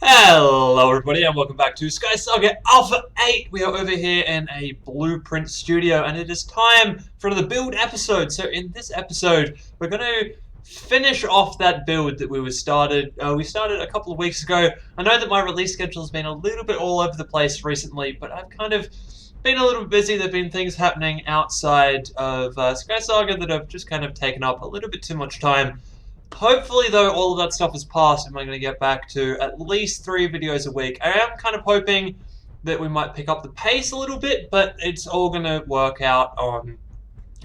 Hello everybody and welcome back to SkySaga Alpha 8. We are over here in a blueprint studio and it is time for another build episode. So in this episode we're going to finish off that build that we started a couple of weeks ago. I know that my release schedule has been a little bit all over the place recently, but I've kind of been a little bit busy. There have been things happening outside of SkySaga that have just kind of taken up a little bit too much time. Hopefully, though, all of that stuff is past and we're going to get back to at least 3 videos a week. I am kind of hoping that we might pick up the pace a little bit, but it's all going to work out on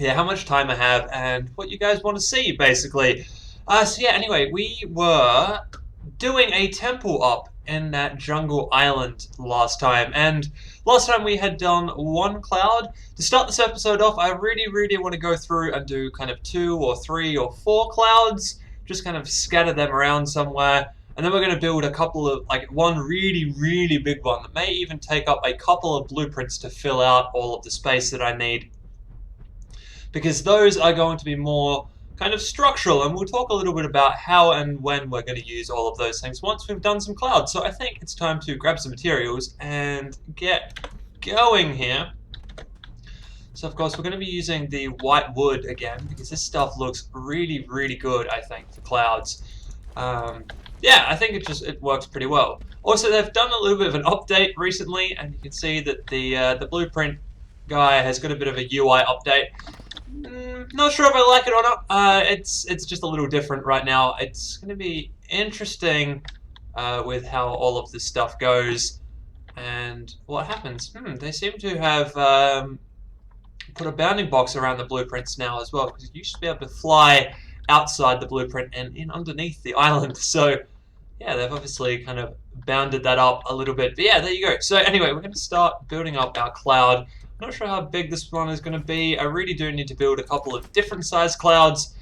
how much time I have and what you guys want to see, basically. Anyway, we were doing a temple up in that jungle island last time, and last time we had done 1 cloud. To start this episode off, I really want to go through and do kind of 2 or 3 or 4 clouds. Just kind of scatter them around somewhere, and then we're going to build a couple of, one really big one that may even take up a couple of blueprints to fill out all of the space that I need, because those are going to be more kind of structural, and we'll talk a little bit about how and when we're going to use all of those things once we've done some clouds. So I think it's time to grab some materials and get going here. So of course we're going to be using the white wood again because this stuff looks really good, I think, for clouds. I think it works pretty well. Also, they've done a little bit of an update recently, and you can see that the blueprint guy has got a bit of a UI update. Not sure if I like it or not. It's just a little different right now. It's going to be interesting with how all of this stuff goes and what happens. They seem to have put a bounding box around the blueprints now as well, because you used to be able to fly outside the blueprint and in underneath the island. So yeah, they've obviously kind of bounded that up a little bit. But yeah, there you go. So anyway, we're going to start building up our cloud. I'm not sure how big this one is going to be. I really do need to build a couple of different size clouds,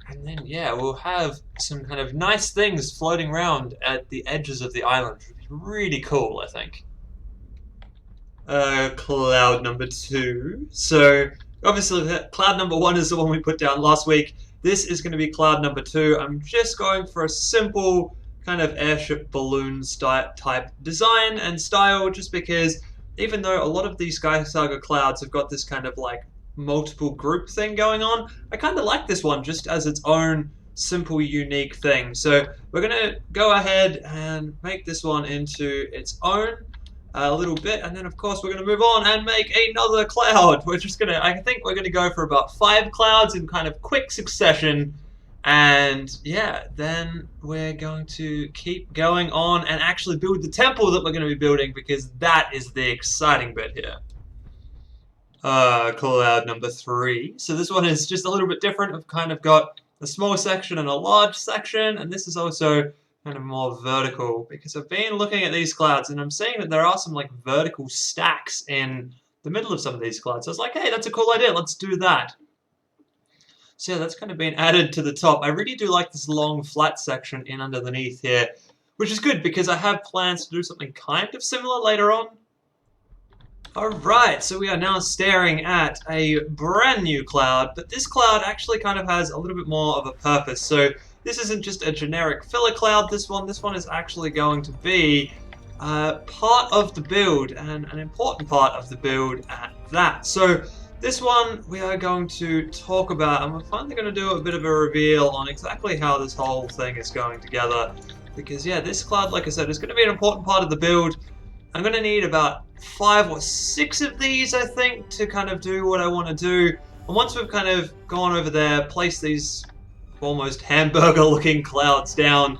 and then yeah, we'll have some kind of nice things floating around at the edges of the island, which would be really cool, I think. Cloud number 2. So obviously cloud number 1 is the one we put down last week. This is going to be cloud number 2. I'm just going for a simple kind of airship balloon type design and style, just because even though a lot of these SkySaga clouds have got this kind of like multiple group thing going on, I kind of like this one just as its own simple unique thing. So we're going to go ahead and make this one into its own a little bit, and then of course we're going to move on and make another cloud. I think we're going to go for about 5 clouds in kind of quick succession, and yeah, then we're going to keep going on and actually build the temple that we're going to be building, because that is the exciting bit here. Cloud number 3. So this one is just a little bit different. I've kind of got a small section and a large section, and this is also kind of more vertical, because I've been looking at these clouds and I'm seeing that there are some like vertical stacks in the middle of some of these clouds. So I was like, hey, that's a cool idea, let's do that. So yeah, that's kind of been added to the top. I really do like this long flat section in underneath here, which is good because I have plans to do something kind of similar later on. Alright, so we are now staring at a brand new cloud, but this cloud actually kind of has a little bit more of a purpose. So this isn't just a generic filler cloud. This one is actually going to be part of the build, and an important part of the build at that. So this one we are going to talk about, and we're finally going to do a bit of a reveal on exactly how this whole thing is going together. Because yeah, this cloud, like I said, is going to be an important part of the build. I'm going to need about 5 or 6 of these, I think, to kind of do what I want to do. And once we've kind of gone over there, placed these almost hamburger-looking clouds down,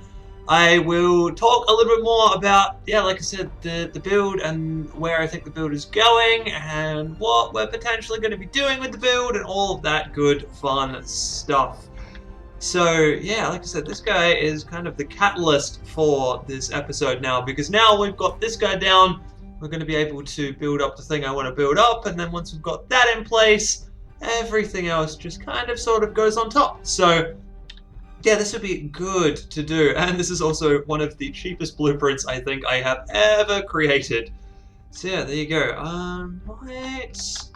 I will talk a little bit more about, like I said, the build and where I think the build is going and what we're potentially going to be doing with the build and all of that good, fun stuff. So, yeah, like I said, this guy is kind of the catalyst for this episode now, because now we've got this guy down, we're going to be able to build up the thing I want to build up, and then once we've got that in place, everything else just kind of sort of goes on top. So yeah, this would be good to do, and this is also one of the cheapest blueprints I think I have ever created. So yeah, there you go. Just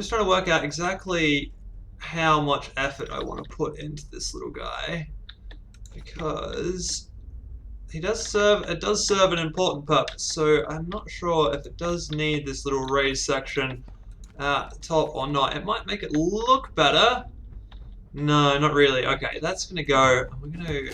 trying to work out exactly how much effort I want to put into this little guy, because he does serve. It does serve an important purpose. So I'm not sure if it does need this little raised section at the top or not. It might make it look better. No, not really. Okay, that's gonna go. We're gonna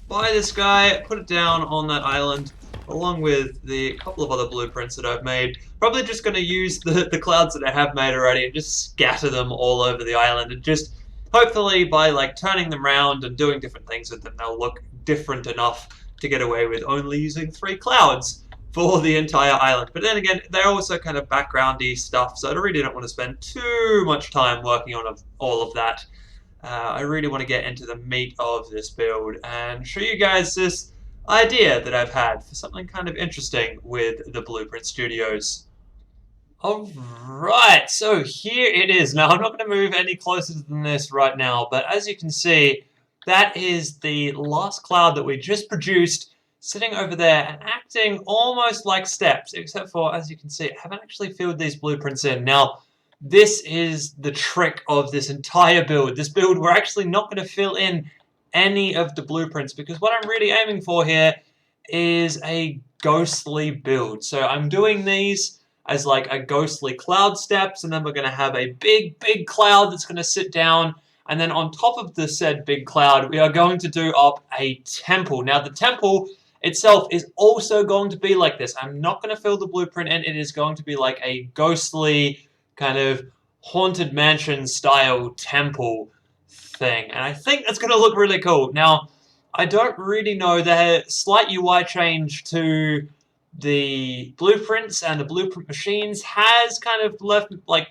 buy this guy, put it down on that island, along with the couple of other blueprints that I've made. Probably just gonna use the clouds that I have made already and just scatter them all over the island, and just hopefully by like turning them around and doing different things with them, they'll look different enough to get away with only using 3 clouds for the entire island. But then again, they're also kind of backgroundy stuff, so I really don't want to spend too much time working on all of that. I really want to get into the meat of this build and show you guys this idea that I've had for something kind of interesting with the Blueprint Studios. Alright, so here it is. Now, I'm not going to move any closer than this right now, but as you can see, that is the last cloud that we just produced, sitting over there and acting almost like steps, except for, as you can see, I haven't actually filled these blueprints in. Now, this is the trick of this entire build. This build, we're actually not going to fill in any of the blueprints, because what I'm really aiming for here is a ghostly build. So I'm doing these as like a ghostly cloud steps, and then we're going to have a big cloud that's going to sit down, and then on top of the said big cloud, we are going to do up a temple. Now, the temple itself is also going to be like this. I'm not going to fill the blueprint in. It is going to be like a ghostly kind of haunted mansion style temple thing, and I think that's going to look really cool. Now, I don't really know, the slight UI change to the blueprints and the blueprint machines has kind of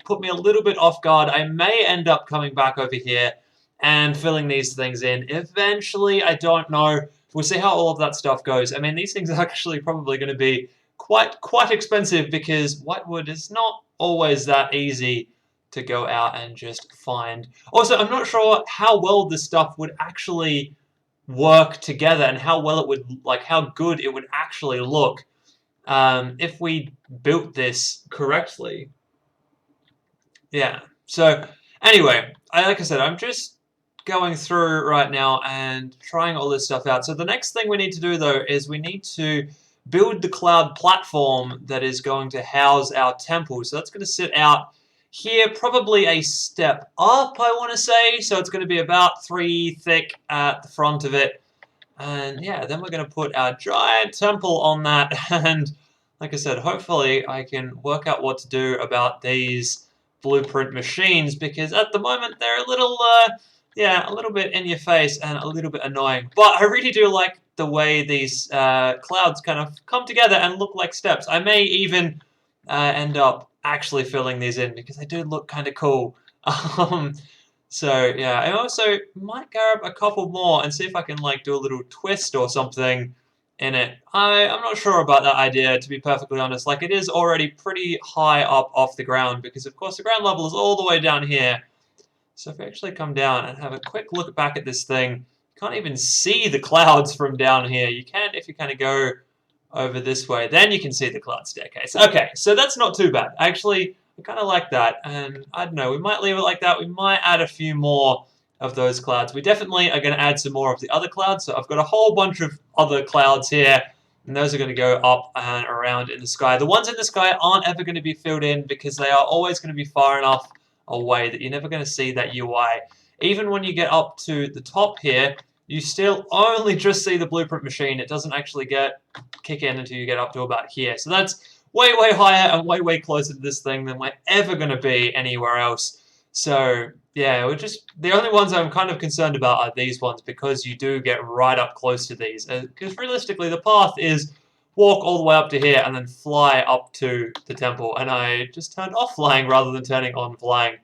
put me a little bit off guard. I may end up coming back over here and filling these things in eventually. I don't know. We'll see how all of that stuff goes. I mean, these things are actually probably going to be quite expensive, because whitewood is not always that easy to go out and just find. Also, I'm not sure how well this stuff would actually work together, and how well it would, how good it would actually look if we built this correctly. Yeah. So anyway, like I said, I'm just going through right now and trying all this stuff out. So the next thing we need to do, though, is we need to build the cloud platform that is going to house our temple. So that's going to sit out here, probably a step up, I want to say. So it's going to be about 3 thick at the front of it. And yeah, then we're going to put our giant temple on that. And like I said, hopefully I can work out what to do about these blueprint machines, because at the moment they're a little, a little bit in your face and a little bit annoying. But I really do like the way these clouds kind of come together and look like steps. I may even end up actually filling these in, because they do look kind of cool. So yeah, I also might grab a couple more and see if I can do a little twist or something in it. I'm not sure about that idea, to be perfectly honest. It is already pretty high up off the ground, because of course the ground level is all the way down here. So if we actually come down and have a quick look back at this thing, you can't even see the clouds from down here. You can if you kind of go over this way, then you can see the cloud staircase. Okay, so that's not too bad. Actually, I kind of like that, and I don't know, we might leave it like that. We might add a few more of those clouds. We definitely are going to add some more of the other clouds, so I've got a whole bunch of other clouds here, and those are going to go up and around in the sky. The ones in the sky aren't ever going to be filled in, because they are always going to be far enough away that you're never going to see that UI. Even when you get up to the top here, you still only just see the blueprint machine. It doesn't actually kick in until you get up to about here. So that's way higher and way closer to this thing than we're ever going to be anywhere else. So yeah, the only ones I'm kind of concerned about are these ones, because you do get right up close to these. Because realistically, the path is walk all the way up to here and then fly up to the temple. And I just turned off flying rather than turning on flying.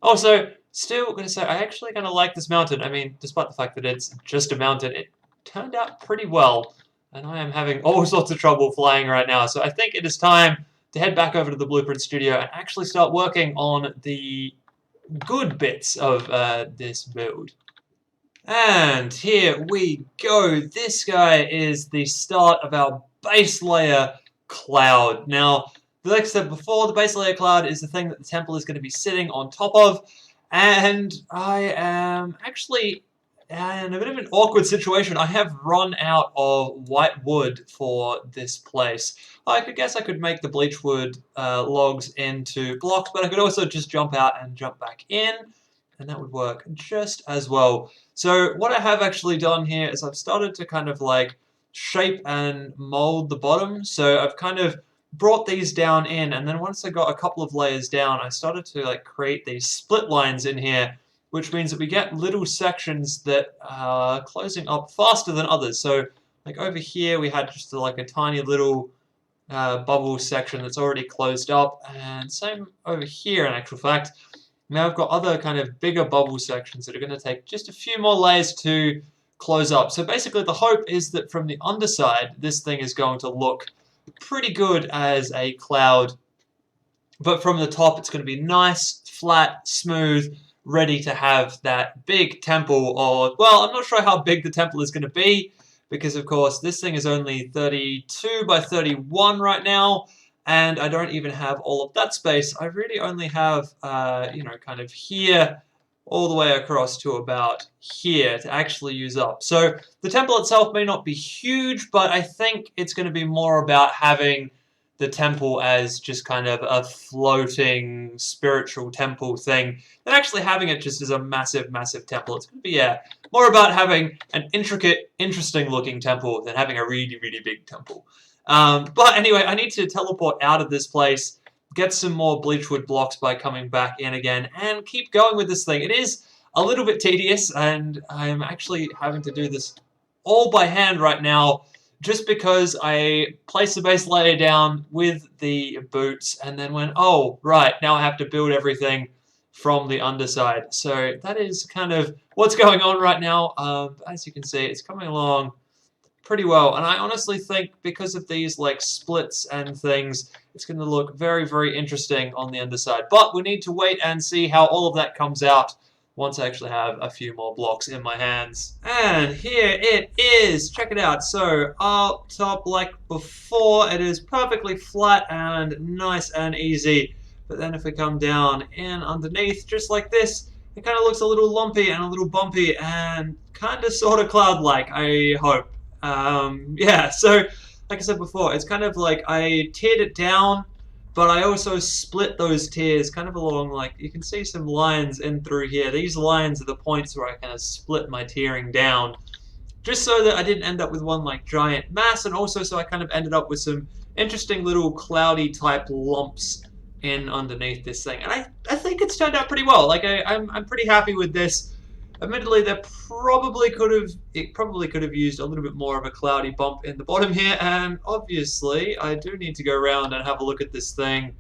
Also, still going to say, I actually kind of like this mountain. I mean, despite the fact that it's just a mountain, it turned out pretty well. And I am having all sorts of trouble flying right now. So I think it is time to head back over to the Blueprint Studio and actually start working on the good bits of this build. And here we go. This guy is the start of our base layer cloud. Now, like I said before, the base layer cloud is the thing that the temple is going to be sitting on top of. And I am actually in a bit of an awkward situation. I have run out of white wood for this place. I guess I could make the bleach wood logs into blocks, but I could also just jump out and jump back in, and that would work just as well. So what I have actually done here is I've started to kind of like shape and mold the bottom. So I've kind of brought these down in, and then once I got a couple of layers down, I started to like create these split lines in here, which means that we get little sections that are closing up faster than others. So like over here we had just like a tiny little bubble section that's already closed up, and same over here in actual fact. Now I've got other kind of bigger bubble sections that are going to take just a few more layers to close up. So basically the hope is that from the underside this thing is going to look pretty good as a cloud, but from the top it's going to be nice, flat, smooth, ready to have that big temple. Or, well, I'm not sure how big the temple is going to be, because of course this thing is only 32 by 31 right now, and I don't even have all of that space. I really only have, you know, kind of here all the way across to about here to actually use up. So the temple itself may not be huge, but I think it's going to be more about having the temple as just kind of a floating spiritual temple thing than actually having it just as a massive, massive temple. It's going to be, yeah, more about having an intricate, interesting looking temple than having a really, really big temple. But anyway, I need to teleport out of this place, get some more bleachwood blocks by coming back in again, and keep going with this thing. It is a little bit tedious, and I'm actually having to do this all by hand right now, just because I placed the base layer down with the boots and then went, oh, right, now I have to build everything from the underside. So that is kind of what's going on right now. As you can see, it's coming along pretty well. And I honestly think because of these like splits and things, it's going to look very, very interesting on the underside. But we need to wait and see how all of that comes out once I actually have a few more blocks in my hands. And here it is! Check it out. So, up top, like before, it is perfectly flat and nice and easy. But then if we come down in underneath, just like this, it kind of looks a little lumpy and a little bumpy and kind of sort of cloud-like, I hope. Yeah, so, like I said before, it's kind of like I tiered it down, but I also split those tiers kind of along, like, you can see some lines in through here. These lines are the points where I kind of split my tiering down, just so that I didn't end up with one, like, giant mass, and also so I kind of ended up with some interesting little cloudy type lumps in underneath this thing. And I think it's turned out pretty well. Like, I'm pretty happy with this. Admittedly, it probably could have used a little bit more of a cloudy bump in the bottom here, and obviously I do need to go around and have a look at this thing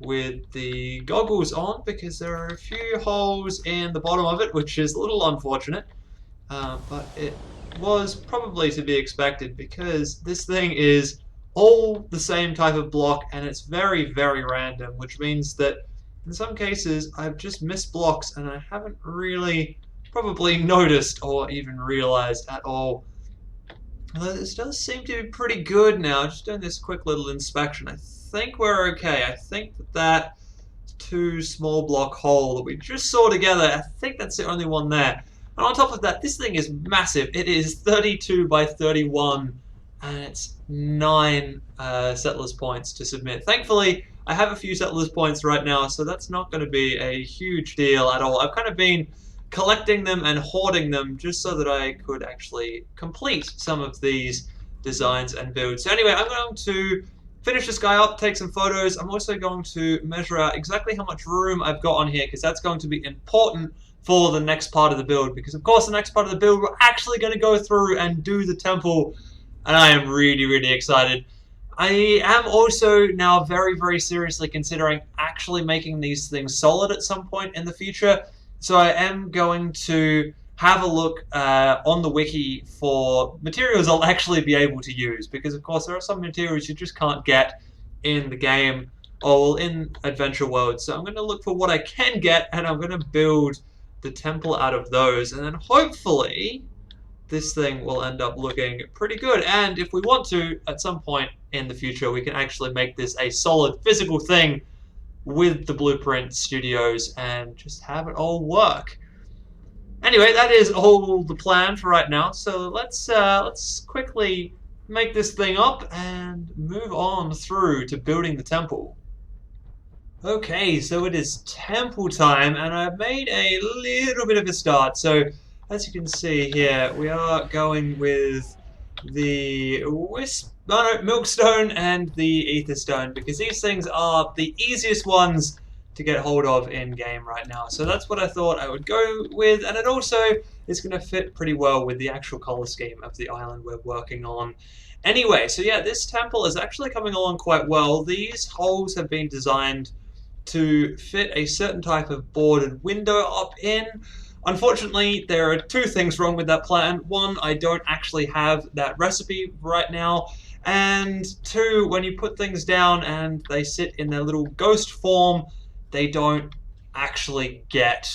with the goggles on, because there are a few holes in the bottom of it, which is a little unfortunate, but it was probably to be expected, because this thing is all the same type of block and it's very, very random, which means that in some cases I've just missed blocks and I haven't really probably noticed or even realized at all. Although this does seem to be pretty good now. Just doing this quick little inspection, I think we're okay. I think that two small block hole that we just saw together, I think that's the only one there. And on top of that, this thing is massive. It is 32 by 31 and it's 9 settlers points to submit. Thankfully, I have a few settlers points right now, so that's not going to be a huge deal at all. I've kind of been collecting them and hoarding them just so that I could actually complete some of these designs and builds. So anyway, I'm going to finish this guy up, take some photos. I'm also going to measure out exactly how much room I've got on here, because that's going to be important for the next part of the build. Because of course the next part of the build we're actually going to go through and do the temple, and I am really, really excited. I am also now very, very seriously considering actually making these things solid at some point in the future. So I am going to have a look on the wiki for materials I'll actually be able to use, because of course there are some materials you just can't get in the game or in Adventure World. So I'm going to look for what I can get, and I'm going to build the temple out of those, and then hopefully this thing will end up looking pretty good. And if we want to, at some point in the future, we can actually make this a solid physical thing with the Blueprint Studios and just have it all work. Anyway, that is all the plan for right now. So let's quickly make this thing up and move on through to building the temple. Okay, so it is temple time, and I've made a little bit of a start. So as you can see here, we are going with the Milkstone and the Aetherstone, because these things are the easiest ones to get hold of in game right now. So that's what I thought I would go with, and it also is going to fit pretty well with the actual color scheme of the island we're working on. Anyway, so yeah, this temple is actually coming along quite well. These holes have been designed to fit a certain type of boarded window up in. Unfortunately, there are two things wrong with that plan. One, I don't actually have that recipe right now. And two, when you put things down and they sit in their little ghost form, they don't actually get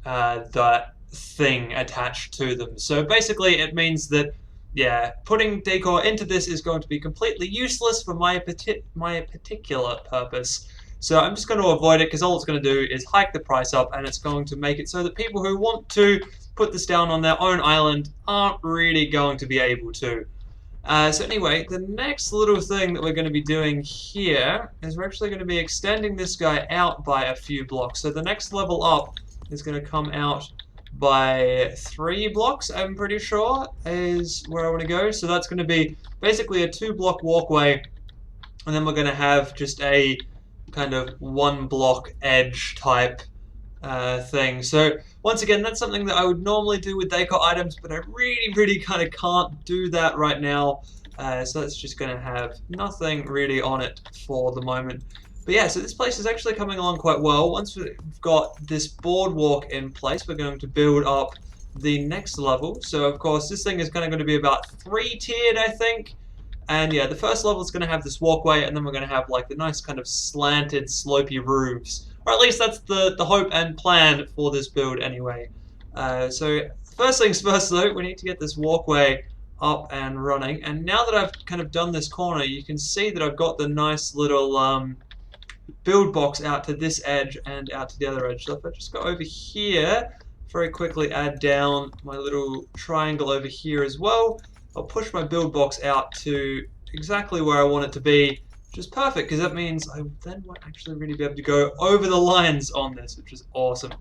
that thing attached to them. So basically it means that, yeah, putting decor into this is going to be completely useless for my particular purpose. So I'm just going to avoid it, because all it's going to do is hike the price up, and it's going to make it so that people who want to put this down on their own island aren't really going to be able to. So anyway, the next little thing that we're going to be doing here is we're actually going to be extending this guy out by a few blocks. So the next level up is going to come out by 3 blocks, I'm pretty sure, is where I want to go. So that's going to be basically a 2-block walkway, and then we're going to have just a kind of 1-block edge type thing. So once again, that's something that I would normally do with decor items, but I really kind of can't do that right now. So that's just going to have nothing really on it for the moment. But yeah, so this place is actually coming along quite well. Once we've got this boardwalk in place, we're going to build up the next level. So of course, this thing is kind of going to be about 3-tiered, I think. And yeah, the first level is going to have this walkway, and then we're going to have like the nice kind of slanted, slopey roofs. Or at least that's the hope and plan for this build anyway. So first things first though, we need to get this walkway up and running. And now that I've kind of done this corner, you can see that I've got the nice little build box out to this edge and out to the other edge. So if I just go over here, very quickly add down my little triangle over here as well. I'll push my build box out to exactly where I want it to be, which is perfect, because that means I then won't actually really be able to go over the lines on this, which is awesome.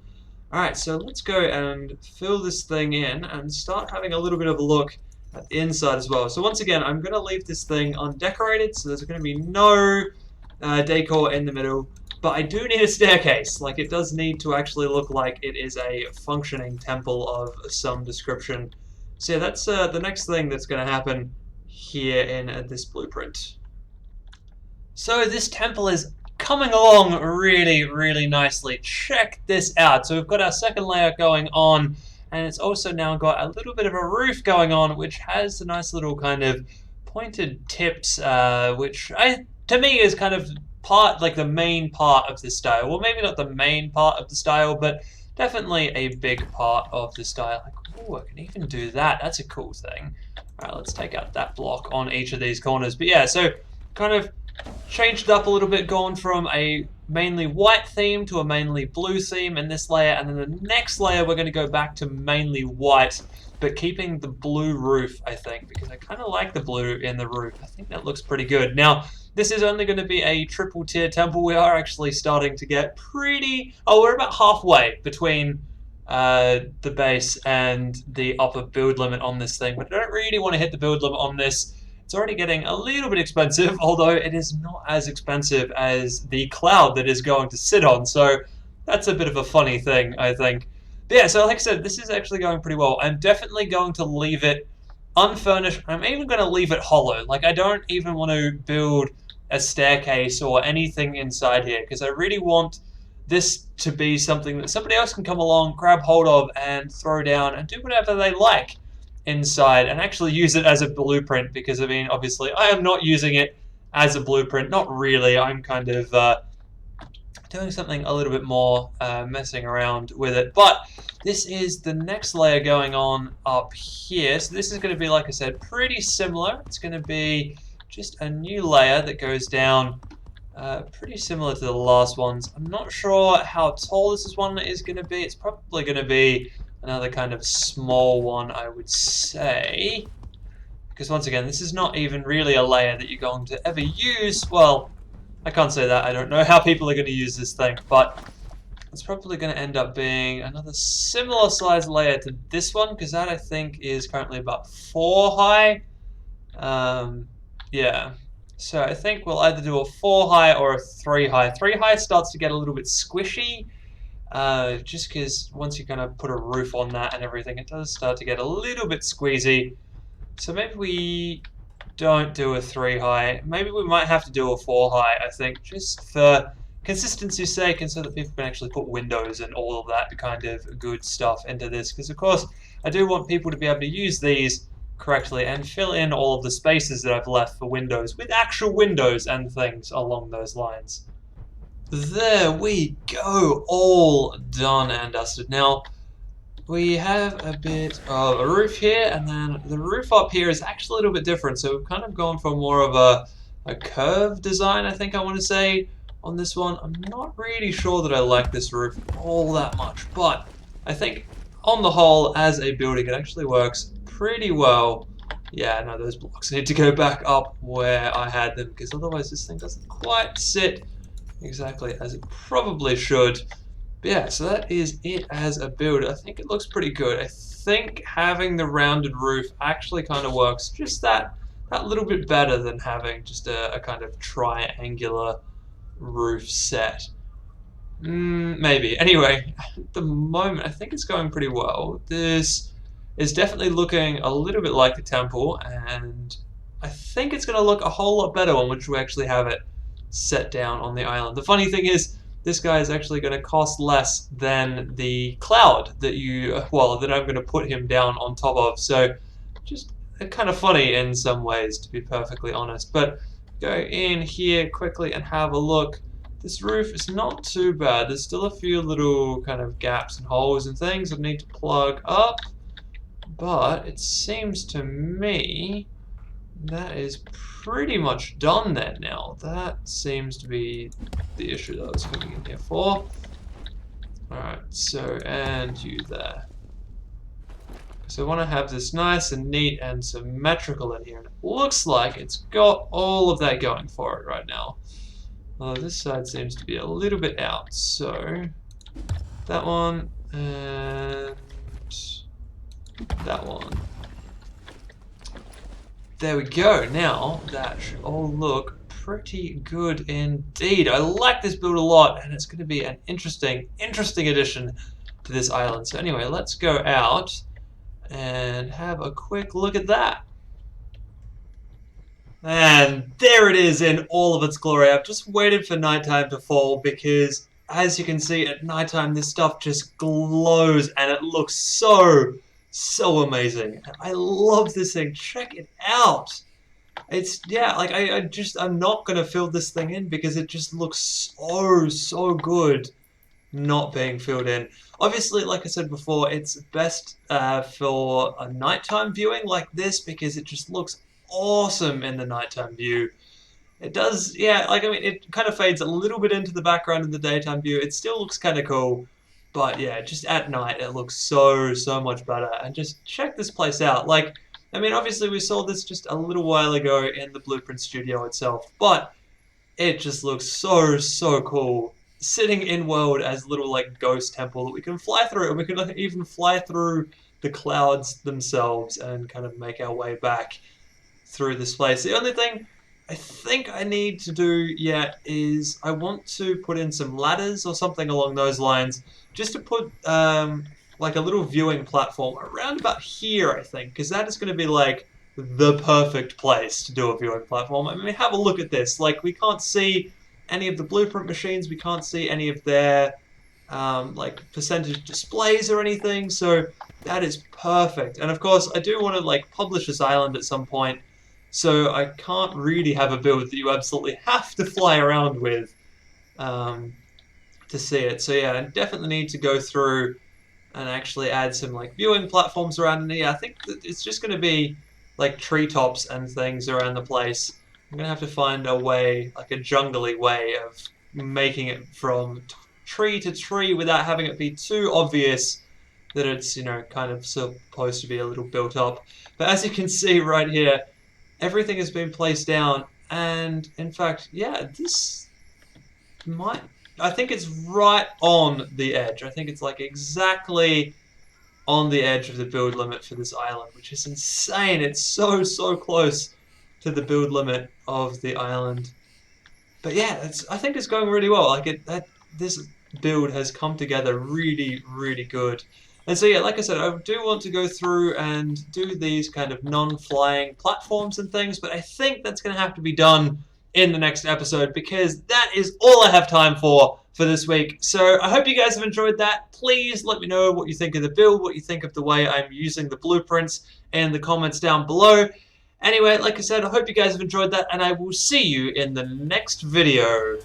Alright, so let's go and fill this thing in and start having a little bit of a look at the inside as well. So once again, I'm going to leave this thing undecorated, so there's going to be no decor in the middle, but I do need a staircase. Like, it does need to actually look like it is a functioning temple of some description. So yeah, that's the next thing that's going to happen here in this blueprint. So this temple is coming along really nicely. Check this out. So we've got our second layer going on, and it's also now got a little bit of a roof going on, which has the nice little kind of pointed tips, which to me is kind of like the main part of the style. Well, maybe not the main part of the style, but definitely a big part of the style. Like, oh, I can even do that. That's a cool thing. All right, let's take out that block on each of these corners. But yeah, so kind of changed up a little bit, gone from a mainly white theme to a mainly blue theme in this layer, and then the next layer we're going to go back to mainly white, but keeping the blue roof, I think, because I kind of like the blue in the roof. I think that looks pretty good. Now, this is only going to be a 3-tier temple. We are actually starting to get pretty... Oh, we're about halfway between the base and the upper build limit on this thing, but I don't really want to hit the build limit on this. It's already getting a little bit expensive, although it is not as expensive as the cloud that is going to sit on, so that's a bit of a funny thing, I think. But yeah, so like I said, this is actually going pretty well. I'm definitely going to leave it unfurnished. I'm even going to leave it hollow. Like, I don't even want to build a staircase or anything inside here, because I really want this to be something that somebody else can come along, grab hold of, and throw down and do whatever they like inside, and actually use it as a blueprint, because I mean, obviously I am not using it as a blueprint, not really. I'm kind of doing something a little bit more, messing around with it. But this is the next layer going on up here. So this is going to be, like I said, pretty similar. It's going to be just a new layer that goes down, pretty similar to the last ones. I'm not sure how tall this one is going to be. It's probably going to be another kind of small one, I would say. Because once again, this is not even really a layer that you're going to ever use. Well, I can't say that. I don't know how people are going to use this thing, but it's probably going to end up being another similar size layer to this one, because that I think is currently about 4 high. Yeah. So I think we'll either do a 4 high or a 3 high. 3 high starts to get a little bit squishy, just because once you kind of put a roof on that and everything, it does start to get a little bit squeezy. So maybe we don't do a 3 high. Maybe we might have to do a 4 high, I think, just for consistency's sake, and so that people can actually put windows and all of that kind of good stuff into this. Because, of course, I do want people to be able to use these correctly and fill in all of the spaces that I've left for windows with actual windows and things along those lines. There we go, all done and dusted. Now, we have a bit of a roof here, and then the roof up here is actually a little bit different. So we've kind of gone for more of a curved design, I think I want to say, on this one. I'm not really sure that I like this roof all that much, but I think on the whole, as a building, it actually works pretty well. Yeah, no, those blocks need to go back up where I had them, because otherwise this thing doesn't quite sit exactly as it probably should. But yeah, so that is it as a build. I think it looks pretty good. I think having the rounded roof actually kind of works just that little bit better than having just a kind of triangular roof set. Maybe. Anyway, at the moment, I think it's going pretty well. This is definitely looking a little bit like the temple, and I think it's going to look a whole lot better once we actually have it set down on the island. The funny thing is, this guy is actually going to cost less than the cloud that that I'm going to put him down on top of. So, just kind of funny in some ways, to be perfectly honest. But go in here quickly and have a look. This roof is not too bad. There's still a few little kind of gaps and holes and things that need to plug up. But it seems to me that is pretty much done then now. That seems to be the issue that I was coming in here for. Alright, so, and you there. So I want to have this nice and neat and symmetrical in here. And it looks like it's got all of that going for it right now. Although this side seems to be a little bit out. So, that one, and that one. There we go. Now, that should all look pretty good indeed. I like this build a lot, and it's going to be an interesting addition to this island. So anyway, let's go out and have a quick look at that. And there it is in all of its glory. I've just waited for nighttime to fall because, as you can see, at nighttime this stuff just glows and it looks so amazing. I love this thing. Check it out. It's, yeah, like I'm not going to fill this thing in because it just looks so good not being filled in. Obviously, like I said before, it's best for a nighttime viewing like this because it just looks awesome in the nighttime view. It does, yeah, like, I mean, it kind of fades a little bit into the background in the daytime view. It still looks kind of cool, but yeah, just at night it looks so much better. And just check this place out. Like, I mean, obviously we saw this just a little while ago in the Blueprint Studio itself, but it just looks so cool. Sitting in world as a little, like, ghost temple that we can fly through, and we can even fly through the clouds themselves and kind of make our way back through this place. The only thing I think I need to do yet is I want to put in some ladders or something along those lines, just to put like a little viewing platform around about here, I think, because that is going to be like the perfect place to do a viewing platform. I mean, have a look at this. Like, we can't see any of the Blueprint machines, we can't see any of their like percentage displays or anything, so that is perfect. And of course, I do want to like publish this island at some point, so I can't really have a build that you absolutely have to fly around with to see it. So yeah, I definitely need to go through and actually add some like viewing platforms around in here. I think that it's just going to be like treetops and things around the place. I'm going to have to find a way, like a jungly way of making it from tree to tree without having it be too obvious that it's, you know, kind of supposed to be a little built up. But as you can see right here, everything has been placed down, and in fact, yeah, this might, I think it's right on the edge. I think it's like exactly on the edge of the build limit for this island, which is insane. It's so close to the build limit of the island. But yeah, I think it's going really well. Like this build has come together really good. And so yeah, like I said, I do want to go through and do these kind of non-flying platforms and things, but I think that's going to have to be done in the next episode because that is all I have time for this week. So I hope you guys have enjoyed that. Please let me know what you think of the build, what you think of the way I'm using the blueprints in the comments down below. Anyway, like I said, I hope you guys have enjoyed that, and I will see you in the next video.